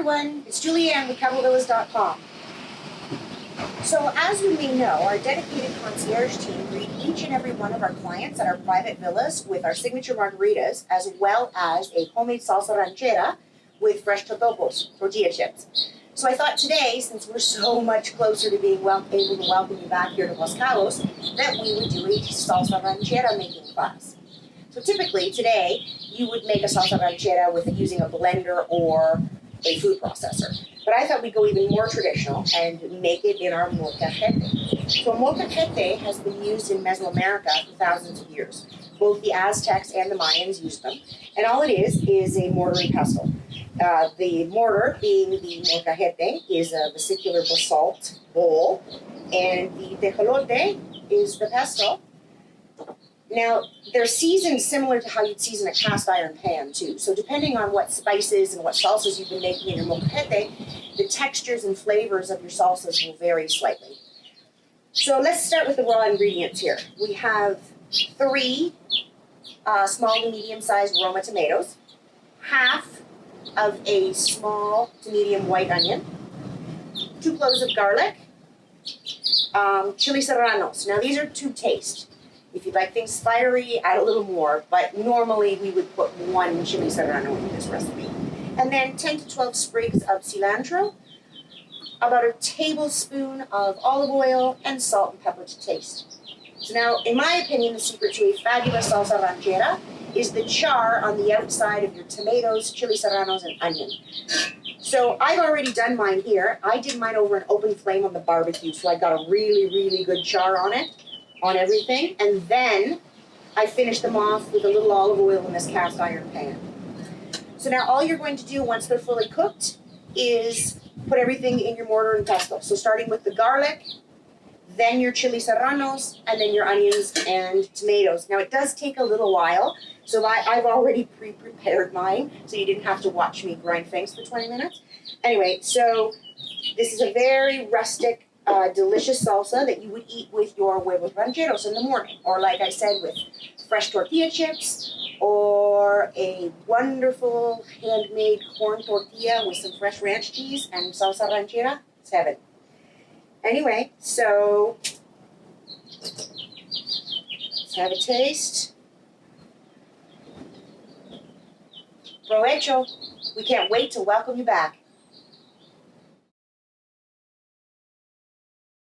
everyone, it's Julianne with CaboVillas.com. So as you may know, our dedicated concierge team greet each and every one of our clients at our private villas with our signature margaritas, as well as a homemade salsa ranchera with fresh totopos, tortilla chips. So I thought today, since we're so much closer to being able to welcome you back here to Los Cabos, that we would do a salsa ranchera making class. So typically today, you would make a salsa ranchera with using a blender or a food processor. But I thought we'd go even more traditional and make it in our molcajete. So molcajete has been used in Mesoamerica for thousands of years. Both the Aztecs and the Mayans used them. And all it is a mortar and pestle. The mortar, being the molcajete, is a vesicular basalt bowl, and the tejolote is the pestle. Now, they're seasoned similar to how you'd season a cast iron pan, too. So depending on what spices and what salsas you've been making in your molcajete, the textures and flavors of your salsas will vary slightly. So let's start with the raw ingredients here. We have 3 small to medium-sized Roma tomatoes, half of a small to medium white onion, 2 cloves of garlic, chili serranos. Now, these are to taste. If you'd like things fiery, add a little more, but normally we would put 1 chili serrano in this recipe. And then 10 to 12 sprigs of cilantro, about a tablespoon of olive oil, and salt and pepper to taste. So now, in my opinion, the secret to a fabulous salsa ranchera is the char on the outside of your tomatoes, chili serranos, and onion. So I've already done mine here. I did mine over an open flame on the barbecue, so I got a really, really good char on it, on everything, and then I finished them off with a little olive oil in this cast iron pan. So now all you're going to do once they're fully cooked is put everything in your mortar and pestle. So starting with the garlic, then your chili serranos, and then your onions and tomatoes. Now it does take a little while, so I've already pre-prepared mine, so you didn't have to watch me grind things for 20 minutes. Anyway, so this is a very rustic, delicious salsa that you would eat with your huevos rancheros in the morning, or like I said, with fresh tortilla chips, or a wonderful handmade corn tortilla with some fresh ranch cheese and salsa ranchera. It's heaven. Anyway, so let's have a taste. Provecho. We can't wait to welcome you back.